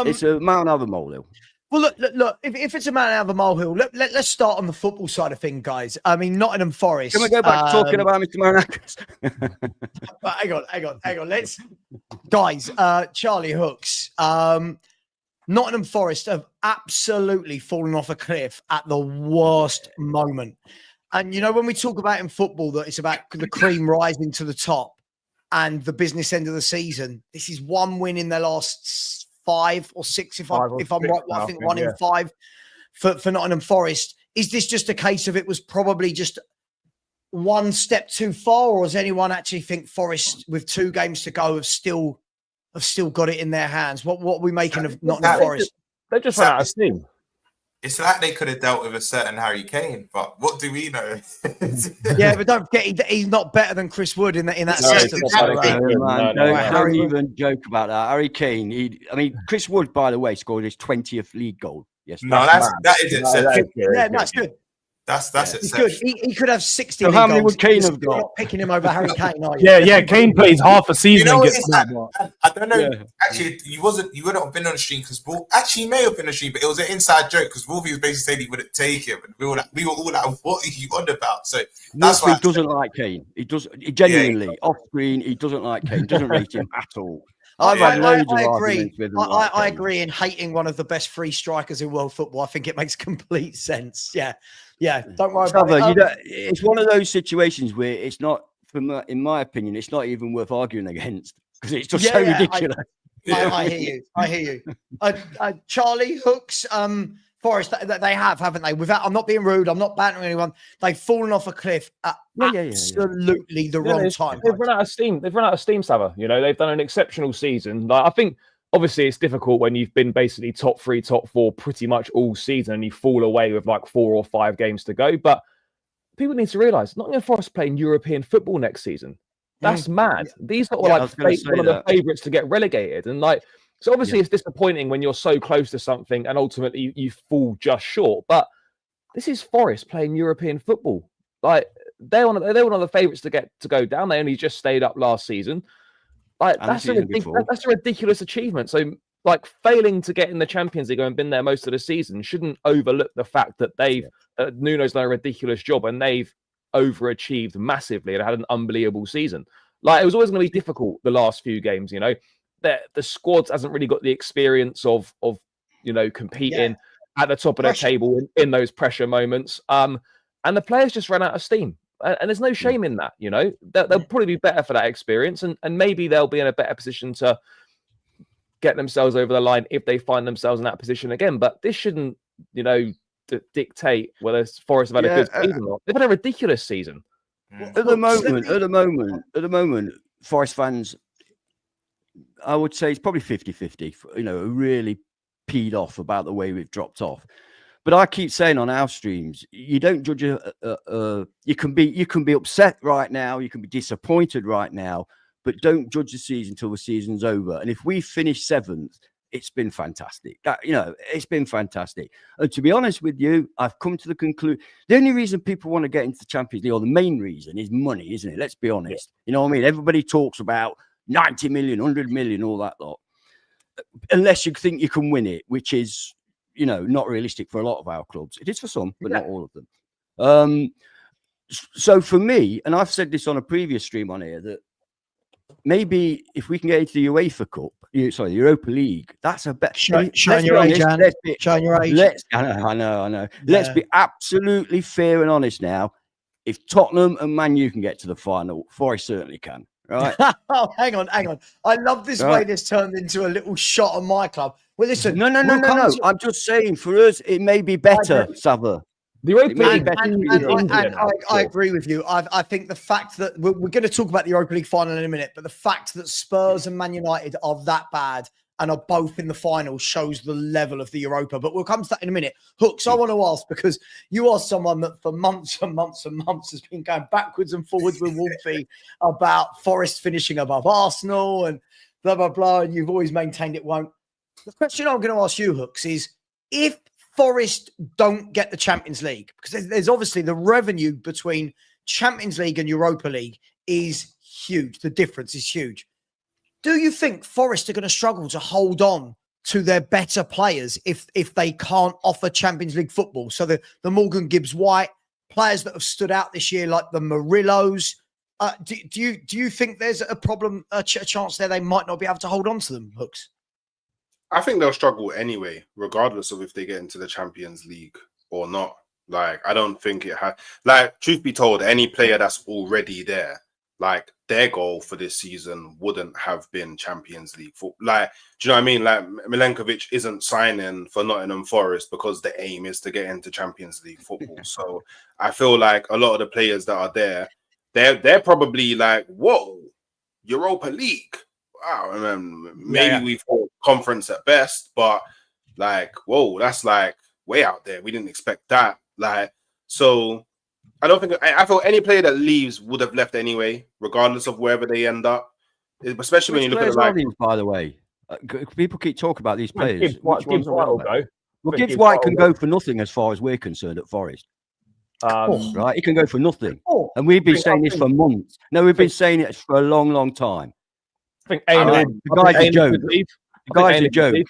It's a mountain out of a molehill. Well, look. If it's a mountain out of a molehill, let's start on the football side of things, guys. I mean, Nottingham Forest. Can we go back to talking about Mr. Marinakis? Hang on. Guys, Charlie Hooks. Nottingham Forest have absolutely fallen off a cliff at the worst moment. And, you know, when we talk about in football that it's about the cream rising to the top and the business end of the season, this is one win in their last 5 or 6, if I'm right. I think 1 in 5 for Nottingham Forest. Is this just a case of it was probably just one step too far, or does anyone actually think Forest, with 2 games to go, have still got it in their hands? What are we making of Nottingham Forest? They just ran out of steam. It's like they could have dealt with a certain Harry Kane, but what do we know? Yeah, but don't forget, he's not better than Chris Wood in that system. Don't even joke about that. Harry Kane. Chris Wood, by the way, scored his 20th league goal. Yes, that is it. Yeah, that's good. That's it's good. He could have 60. So how many would Kane have got? Not picking him over Harry Kane, are you? Yeah. Kane plays half a season and gets that. I don't know. Yeah. Actually, you wouldn't have been on the stream because actually he may have been on the stream, but it was an inside joke because Wolfie was basically saying he wouldn't take him, and we were all like, "What are you on about?" So that's why he doesn't like Kane. He genuinely off screen. He doesn't like Kane. Doesn't rate him at all. I agree. I agree in hating one of the best free strikers in world football. I think it makes complete sense. Yeah. Don't worry about it. It's one of those situations where it's not, in my opinion, it's not even worth arguing against because it's just so ridiculous. I hear you. Charlie Hooks, Forest, they haven't they? Without, I'm not being rude. I'm not bantering anyone. They've fallen off a cliff at absolutely the wrong time. They've run out of steam. Sava. You know, they've done an exceptional season. Like, I think, obviously, it's difficult when you've been basically top 3, top 4 pretty much all season and you fall away with like 4 or 5 games to go. But people need to realise Nottingham Forest playing European football next season. That's mad. These are one of the favourites to get relegated. And so obviously it's disappointing when you're so close to something and ultimately you fall just short. But this is Forest playing European football. Like they're one of the favourites to go down. They only just stayed up last season. That's a ridiculous achievement. So, failing to get in the Champions League and been there most of the season shouldn't overlook the fact that Nuno's done a ridiculous job and they've overachieved massively and had an unbelievable season. It was always going to be difficult the last few games. You know, the squad hasn't really got the experience of competing at the top of their table in those pressure moments. And the players just ran out of steam. And there's no shame in that, you know. They'll probably be better for that experience, and maybe they'll be in a better position to get themselves over the line if they find themselves in that position again. But this shouldn't, dictate whether Forest have had a good season or not. They've had a ridiculous season. At the moment, Forest fans, I would say it's probably 50-50, really peed off about the way we've dropped off. But I keep saying on our streams, you don't judge you can be upset right now, you can be disappointed right now, but don't judge the season until the season's over. And if we finish 7th, it's been fantastic. It's been fantastic. And to be honest with you, I've come to the conclusion the only reason people want to get into the Champions League, or the main reason, is money, isn't it? Let's be honest. You know what I mean? Everybody talks about 90 million, 100 million, all that lot. Unless you think you can win it, which is not realistic for a lot of our clubs. It is for some, but not all of them. So for me, and I've said this on a previous stream on here, that maybe if we can get into the UEFA Cup, the Europa League, that's a better. Showing your age, Jan. Showing your age. I know. Yeah. Let's be absolutely fair and honest now. If Tottenham and Man U can get to the final, Forest certainly can. Right? Oh, hang on. I love this way this turned into a little shot on my club. Well, listen. No. I'm just saying, for us, it may be better, Sava. The Europa League, I agree with you. I think the fact that we're going to talk about the Europa League final in a minute, but the fact that Spurs and Man United are that bad and are both in the final shows the level of the Europa. But we'll come to that in a minute. Hooks, I want to ask, because you are someone that for months and months and months has been going backwards and forwards with Wolfie about Forest finishing above Arsenal and blah, blah, blah, and you've always maintained it won't. The question I'm going to ask you, Hooks, is if Forest don't get the Champions League, because there's obviously the revenue between Champions League and Europa League is huge. The difference is huge. Do you think Forest are going to struggle to hold on to their better players if they can't offer Champions League football. So the Morgan Gibbs-White players that have stood out this year, like the Murillos, do you think there's a problem, a chance there they might not be able to hold on to them, Hooks? I think they'll struggle anyway, regardless of if they get into the Champions League or not. Like, I don't think it has. Like, truth be told, any player that's already there, like, their goal for this season wouldn't have been Champions League. Like, do you know what I mean? Like, Milenkovic isn't signing for Nottingham Forest because the aim is to get into Champions League football. So I feel like a lot of the players that are there, they're probably like, whoa, Europa League. Wow. And then maybe we've got conference at best, but like, whoa, that's like way out there. We didn't expect that. Like, so I don't think I feel any player that leaves would have left anyway, regardless of wherever they end up. Especially when you look at the these, by the way, people keep talking about these players. Gibbs-White will go. Well, Gibbs-White can go for nothing as far as we're concerned at Forest. Right, he can go for nothing, and we've been saying this for months. No, we've been saying it for a long, long time. I think the guy's a joke. The guy's a joke.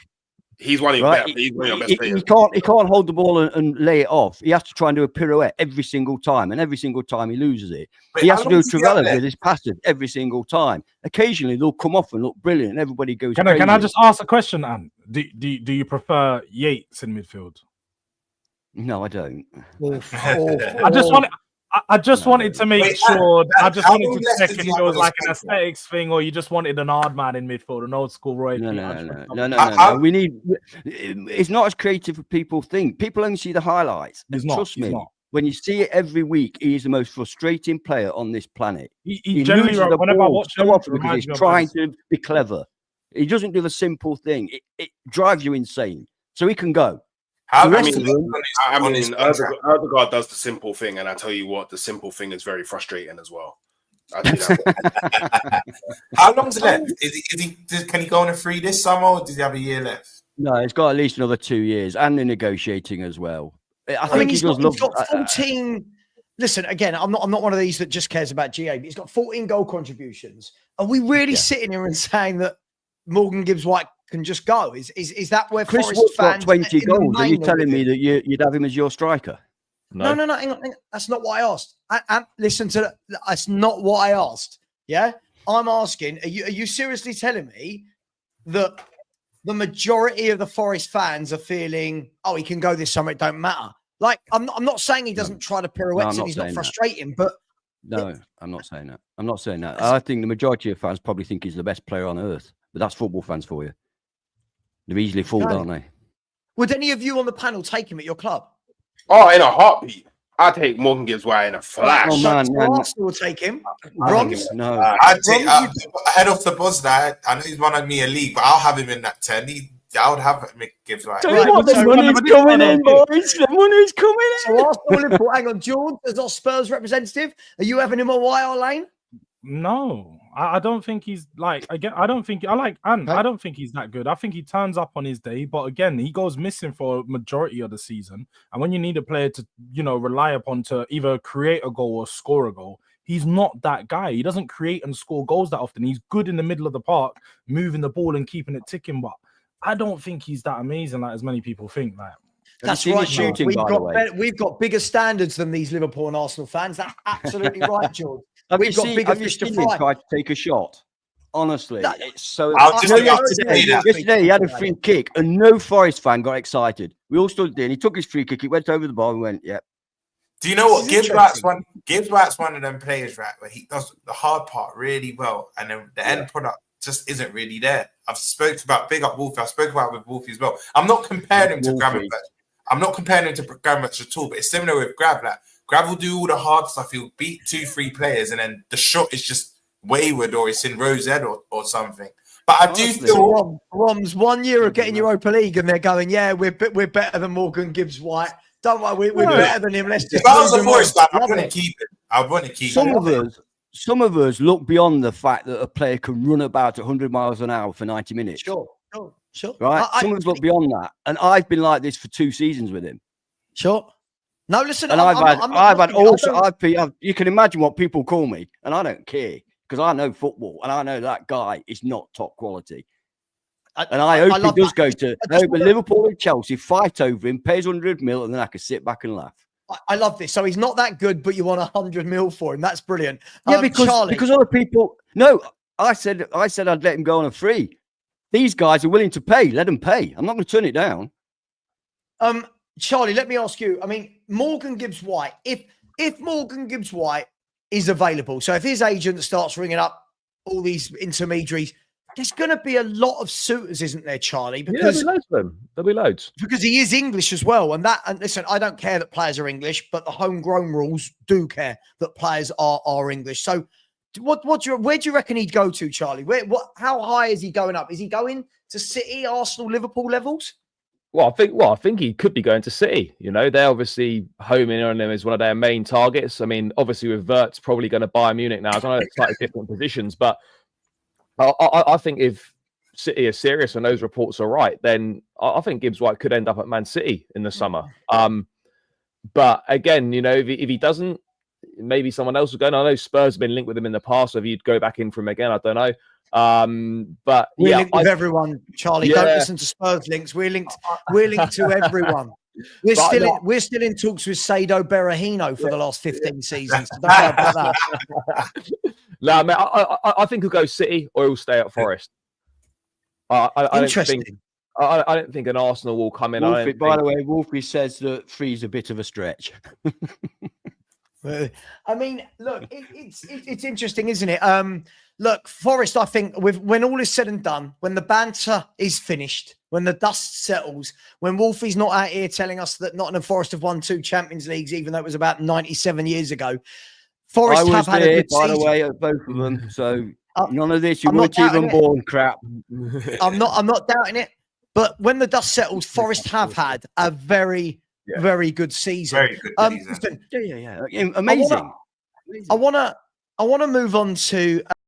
He's one of your best players. He can't hold the ball and lay it off. He has to try and do a pirouette every single time, and every single time he loses it. He has to do a Trevella with his passive every single time. Occasionally they'll come off and look brilliant, and everybody goes. Can I just ask a question, Anne? Do you prefer Yates in midfield? No, I don't. I just wanted to make sure. I just wanted to check if it was like an aesthetics thing, or you just wanted an hard man in midfield, an old school Roy. No. We need. It's not as creative as people think. People only see the highlights. Trust me. When you see it every week, he is the most frustrating player on this planet. He generally, whenever I watch him, because he's trying to be clever. He doesn't do the simple thing. It drives you insane. So he can go. Erdegaard does the simple thing, and I tell you what, the simple thing is very frustrating as well. How long's left? Can he go on a free this summer, or does he have a year left? No, he's got at least another 2 years, and they're negotiating as well. I think he's got 14. Listen, again, I'm not one of these that just cares about GA, but he's got 14 goal contributions. Are we really sitting here and saying that Morgan Gibbs-White can just go? Is that where Chris Forest Wood's fans got 20 goals? Are you telling me that you'd have him as your striker? No. Hang on. That's not what I asked. Listen to that. That's not what I asked. Yeah, I'm asking. Are you seriously telling me that the majority of the Forest fans are feeling, oh, he can go this summer, it don't matter? Like, I'm not saying he doesn't try to pirouettes and he's not frustrating, but no, I'm not saying that. I'm not saying that. I think the majority of fans probably think he's the best player on earth, but that's football fans for you. They're easily fooled, aren't they? Would any of you on the panel take him at your club? Oh, in a heartbeat. I'd take Morgan Gibbs-White in a flash. Oh, man. Arsenal will take him. No. I'd take ahead of the buzz there. I know he's won me a league, but I'll have him in that 10. I would have Gibbs-White. The money's coming in, boys. The money's coming in. So Arsenal, Liverpool, hang on, George, as our Spurs representative, are you having him on White Lane? No, I don't think he's like, again, I don't think I don't think he's that good. I think he turns up on his day, but again, he goes missing for a majority of the season. And when you need a player to, rely upon to either create a goal or score a goal, he's not that guy. He doesn't create and score goals that often. He's good in the middle of the park, moving the ball and keeping it ticking, but I don't think he's that amazing, like as many people think. Like, that's right, shooting. We've got bigger standards than these Liverpool and Arsenal fans. That's absolutely right, George. Have you seen him try to take a shot? Honestly, it's so. Yesterday he had a free kick, and no Forest fan got excited. We all stood there, and he took his free kick. He went over the bar and went, "Yep." Do you know what? Gibbs-White's one of them players, right, where he does the hard part really well, and then the end product just isn't really there. I've spoke about big up Wolfie. I spoke about with Wolfie as well. I'm not comparing him to Gravenberch. I'm not comparing him to Gravenberch at all, but it's similar with Grav. Like, Grav will do all the hard stuff. He'll beat 2-3 players, and then the shot is just wayward, or it's in Rose Ed or something. But I do feel Rom's 1 year of getting Europa League, and they're going, yeah, we're better than Morgan Gibbs-White. Don't worry, we're better than him. Let's just. If I was a Forest fan, I want to keep it. I want to keep it. Some of us look beyond the fact that a player can run about 100 miles an hour for 90 minutes. Sure. Right? Some of us look beyond that. And I've been like this for 2 seasons with him. Sure. No, listen. And you can imagine what people call me, and I don't care because I know football and I know that guy is not top quality. And I hope he does that. go to. No, but Liverpool and Chelsea fight over him, pays 100 mil, and then I can sit back and laugh. I love this. So he's not that good, but you want 100 mil for him. That's brilliant. Yeah, because other people. No, I said I'd let him go on a free. These guys are willing to pay. Let them pay. I'm not going to turn it down. Charlie, let me ask you. I mean, Morgan Gibbs-White. If Morgan Gibbs-White is available, so if his agent starts ringing up all these intermediaries, there's going to be a lot of suitors, isn't there, Charlie? Because there'll be loads of them. There'll be loads. Because he is English as well. And listen, I don't care that players are English, but the homegrown rules do care that players are English. So where do you reckon he'd go to, Charlie? How high is he going up? Is he going to City, Arsenal, Liverpool levels? Well, I think he could be going to City. You know, they're obviously homing on him as one of their main targets. I mean, obviously with Wirtz probably going to Bayern Munich now. I know it's slightly different positions, but I think if City are serious and those reports are right, then I think Gibbs-White could end up at Man City in the summer. But again, you know, if he doesn't, maybe someone else will go. And I know Spurs have been linked with him in the past. So if you'd go back in for him again, I don't know. But we're linked with everyone, Charlie. Don't listen to Spurs links. We're linked to everyone. We're still in talks with Saido Berahino for the last 15 seasons. So don't worry about that. No, man, I think he'll go City or he'll stay at Forest. Interesting. I don't think an Arsenal will come in. By the way, Wolfie says that 3's a bit of a stretch. I mean, look, it's interesting, isn't it? Look, Forest, I think, when all is said and done, when the banter is finished, when the dust settles, when Wolfie's not out here telling us that Nottingham Forest have won 2 Champions Leagues, even though it was about 97 years ago, Forest have had a good season. By the way, at both of them. So none of this. You weren't even born, crap. I'm not doubting it. But when the dust settles, Forest have had a very good season. Very good season. Listen, Yeah. Amazing. I want to move on to